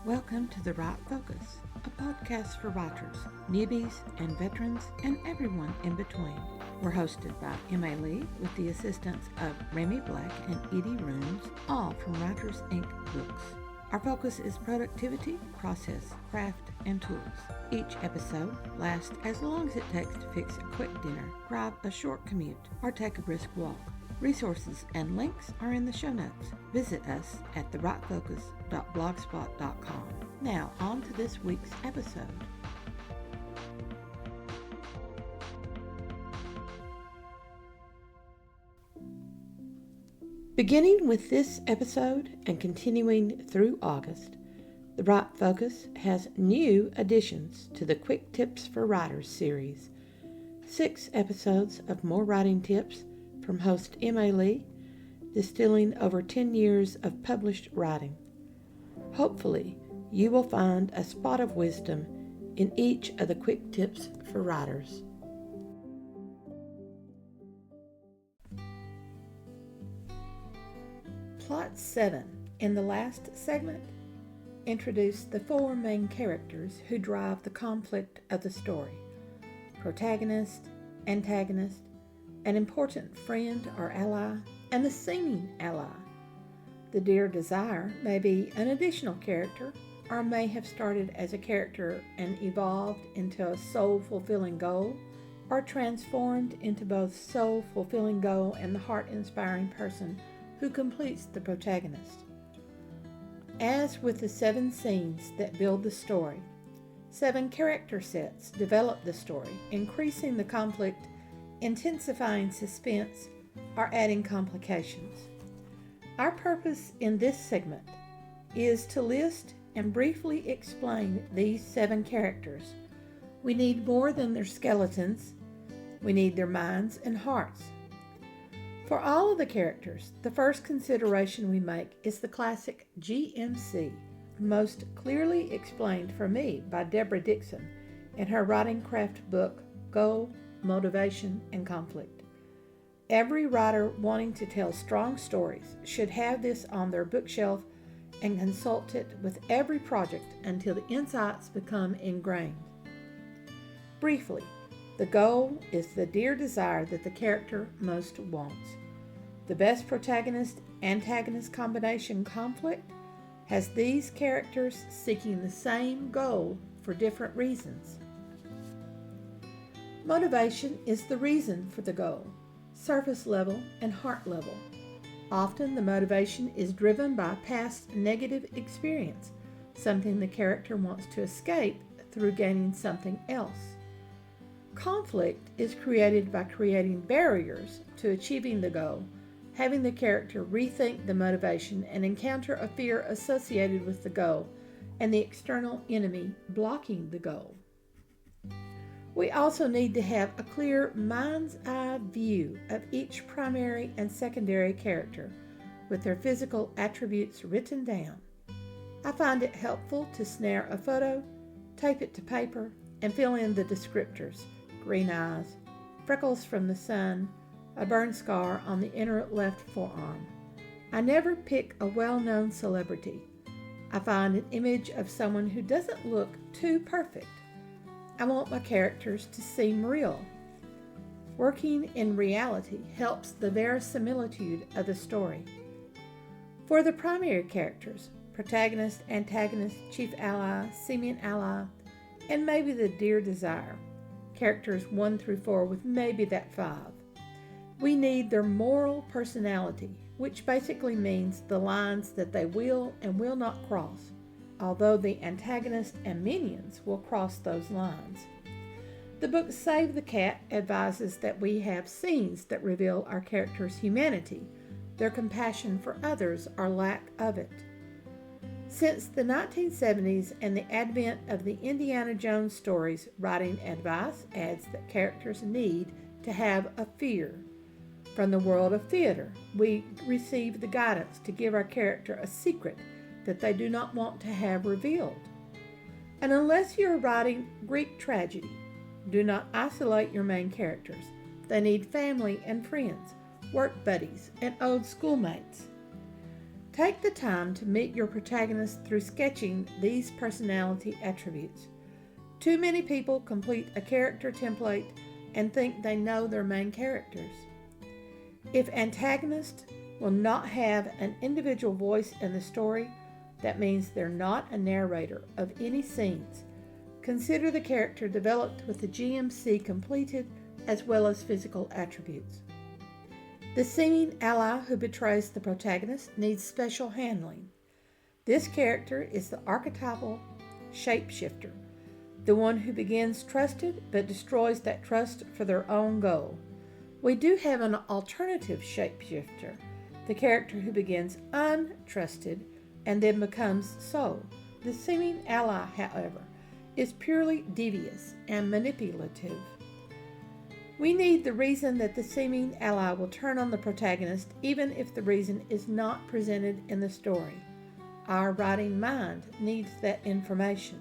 Welcome to The Right Focus, a podcast for writers, newbies, and veterans, and everyone in between. We're hosted by Emma Lee with the assistance of Remy Black and Edie Rooms, all from Writers Inc. Books. Our focus is productivity, process, craft, and tools. Each episode lasts as long as it takes to fix a quick dinner, drive a short commute, or take a brisk walk. Resources and links are in the show notes. Visit us at therightfocus.blogspot.com. Now, on to this week's episode. Beginning with this episode and continuing through August, The Right Focus has new additions to the Quick Tips for Writers series. 6 episodes of more writing tips from host Emma Lee, distilling over 10 years of published writing. Hopefully, you will find a spot of wisdom in each of the quick tips for writers. Plot 7, in the last segment, introduced the 4 main characters who drive the conflict of the story: protagonist, antagonist, an important friend or ally, and the seeming ally. The dear desire may be an additional character, or may have started as a character and evolved into a soul-fulfilling goal, or transformed into both soul-fulfilling goal and the heart-inspiring person who completes the protagonist. As with the 7 scenes that build the story, 7 character sets develop the story, increasing the conflict, intensifying suspense, or adding complications. Our purpose in this segment is to list and briefly explain these 7 characters. We need more than their skeletons. We need their minds and hearts. For all of the characters, the first consideration we make is the classic GMC, most clearly explained for me by Deborah Dixon in her writing craft book, Goal, Motivation, and Conflict. Every writer wanting to tell strong stories should have this on their bookshelf and consult it with every project until the insights become ingrained. Briefly, the goal is the dear desire that the character most wants. The best protagonist-antagonist combination conflict has these characters seeking the same goal for different reasons. Motivation is the reason for the goal, surface level and heart level. Often the motivation is driven by past negative experience, something the character wants to escape through gaining something else. Conflict is created by creating barriers to achieving the goal, having the character rethink the motivation and encounter a fear associated with the goal and the external enemy blocking the goal. We also need to have a clear mind's eye view of each primary and secondary character with their physical attributes written down. I find it helpful to snare a photo, tape it to paper, and fill in the descriptors: green eyes, freckles from the sun, a burn scar on the inner left forearm. I never pick a well-known celebrity. I find an image of someone who doesn't look too perfect. I want my characters to seem real. Working in reality helps the verisimilitude of the story. For the primary characters, protagonist, antagonist, chief ally, seeming ally, and maybe the dear desire, characters 1 through 4 with maybe that 5, we need their moral personality, which basically means the lines that they will and will not cross, although the antagonist and minions will cross those lines. The book Save the Cat advises that we have scenes that reveal our characters' humanity, their compassion for others, or lack of it. Since the 1970s and the advent of the Indiana Jones stories, writing advice adds that characters need to have a fear. From the world of theater, we receive the guidance to give our character a secret that they do not want to have revealed. And unless you are writing Greek tragedy, do not isolate your main characters. They need family and friends, work buddies, and old schoolmates. Take the time to meet your protagonist through sketching these personality attributes. Too many people complete a character template and think they know their main characters. If antagonist will not have an individual voice in the story, that means they're not a narrator of any scenes. Consider the character developed with the GMC completed as well as physical attributes. The seeming ally who betrays the protagonist needs special handling. This character is the archetypal shapeshifter, the one who begins trusted but destroys that trust for their own goal. We do have an alternative shapeshifter, the character who begins untrusted and then becomes so. The seeming ally, however, is purely devious and manipulative. We need the reason that the seeming ally will turn on the protagonist even if the reason is not presented in the story. Our writing mind needs that information.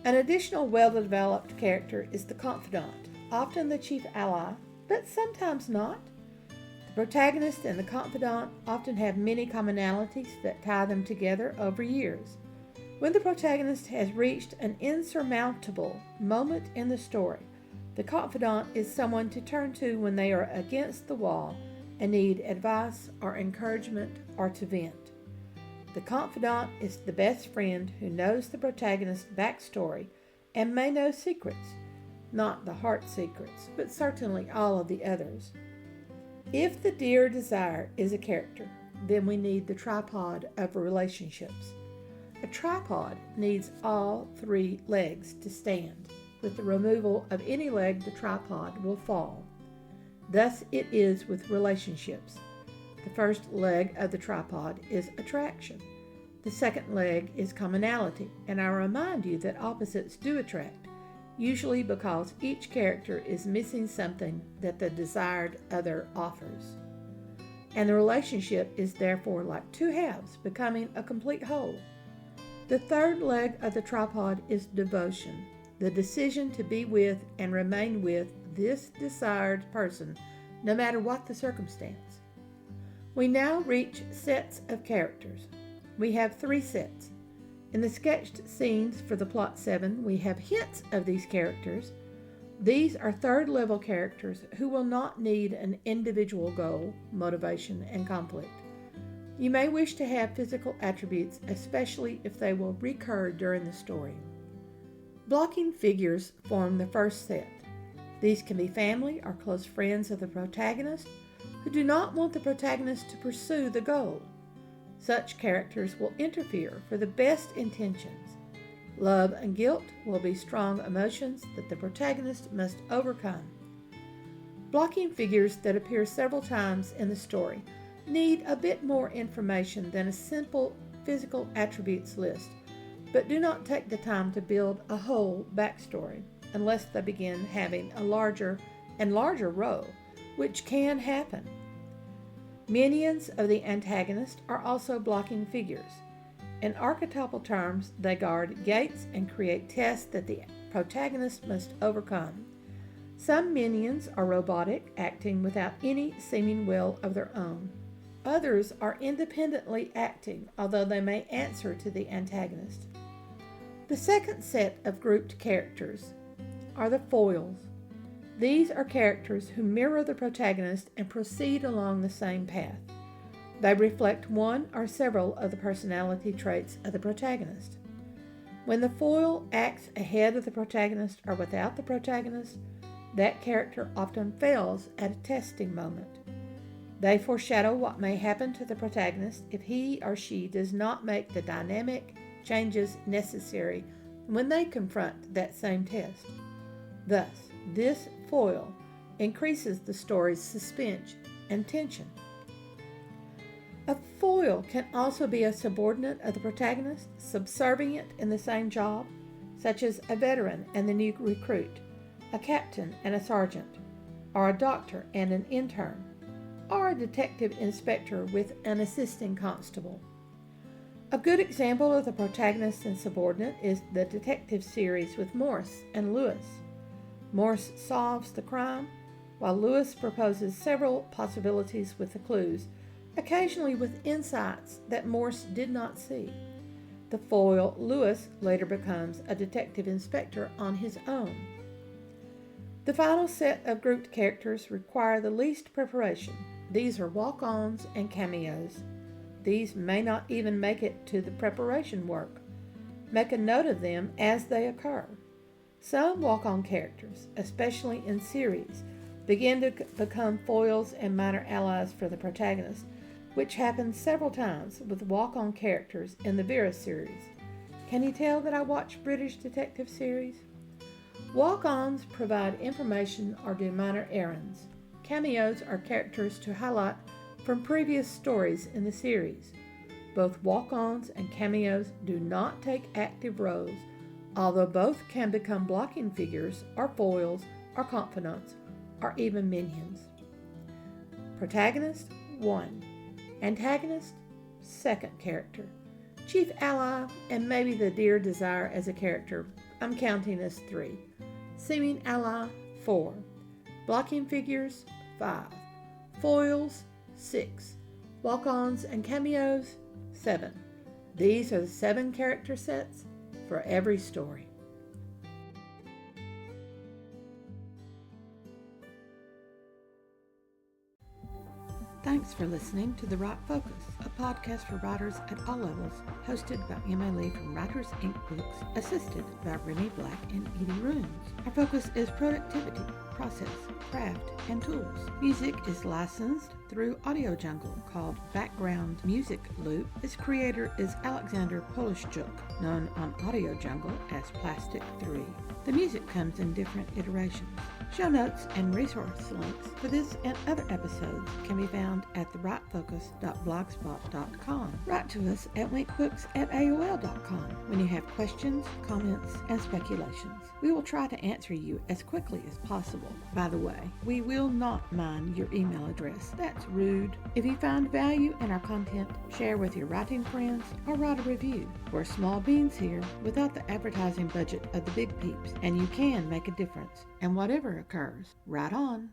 An additional well-developed character is the confidant, often the chief ally, but sometimes not. The protagonist and the confidant often have many commonalities that tie them together over years. When the protagonist has reached an insurmountable moment in the story, the confidant is someone to turn to when they are against the wall and need advice or encouragement or to vent. The confidant is the best friend who knows the protagonist's backstory and may know secrets, not the heart secrets, but certainly all of the others. If the dear desire is a character, then we need the tripod of relationships. A tripod needs all three legs to stand. With the removal of any leg, the tripod will fall. Thus it is with relationships. The first leg of the tripod is attraction. The second leg is commonality, and I remind you that opposites do attract, usually because each character is missing something that the desired other offers. And the relationship is therefore like two halves, becoming a complete whole. The third leg of the tripod is devotion, the decision to be with and remain with this desired person, no matter what the circumstance. We now reach sets of characters. We have 3 sets. In the sketched scenes for the plot 7, we have hints of these characters. These are third-level characters who will not need an individual goal, motivation, and conflict. You may wish to have physical attributes, especially if they will recur during the story. Blocking figures form the first set. These can be family or close friends of the protagonist who do not want the protagonist to pursue the goal. Such characters will interfere for the best intentions. Love and guilt will be strong emotions that the protagonist must overcome. Blocking figures that appear several times in the story need a bit more information than a simple physical attributes list, but do not take the time to build a whole backstory unless they begin having a larger and larger role, which can happen. Minions of the antagonist are also blocking figures. In archetypal terms, they guard gates and create tests that the protagonist must overcome. Some minions are robotic, acting without any seeming will of their own. Others are independently acting, although they may answer to the antagonist. The second set of grouped characters are the foils. These are characters who mirror the protagonist and proceed along the same path. They reflect one or several of the personality traits of the protagonist. When the foil acts ahead of the protagonist or without the protagonist, that character often fails at a testing moment. They foreshadow what may happen to the protagonist if he or she does not make the dynamic changes necessary when they confront that same test. Thus, this foil increases the story's suspense and tension. A foil can also be a subordinate of the protagonist, subservient in the same job, such as a veteran and the new recruit, a captain and a sergeant, or a doctor and an intern, or a detective inspector with an assisting constable. A good example of the protagonist and subordinate is the detective series with Morse and Lewis. Morse solves the crime, while Lewis proposes several possibilities with the clues, occasionally with insights that Morse did not see. The foil, Lewis, later becomes a detective inspector on his own. The final set of grouped characters require the least preparation. These are walk-ons and cameos. These may not even make it to the preparation work. Make a note of them as they occur. Some walk-on characters, especially in series, begin to become foils and minor allies for the protagonist, which happens several times with walk-on characters in the Vera series. Can you tell that I watch British detective series? Walk-ons provide information or do minor errands. Cameos are characters to highlight from previous stories in the series. Both walk-ons and cameos do not take active roles, although both can become blocking figures or foils or confidants or even minions. Protagonist, 1. Antagonist, 2nd character. Chief ally, and maybe the dear desire as a character, I'm counting as 3. Seeming ally, 4. Blocking figures, 5. Foils, 6. Walk-ons and cameos, 7. These are the 7 character sets for every story. Thanks for listening to The Right Focus, a podcast for writers at all levels, hosted by Emma Lee from Writers Inc. Books, assisted by Remy Black and Edie Runes. Our focus is productivity, process, craft, and tools. Music is licensed through Audio Jungle, called Background Music Loop. Its creator is Alexander Polishchuk, known on Audio Jungle as Plastic 3. The music comes in different iterations. Show notes and resource links for this and other episodes can be found at therightfocus.blogspot.com. Write to us at workbooks@aol.com when you have questions, comments, and speculations. We will try to answer you as quickly as possible. By the way, we will not mind your email address. That's rude. If you find value in our content, share with your writing friends or write a review. We're small beans here without the advertising budget of the big peeps, and you can make a difference. And whatever occurs, write on.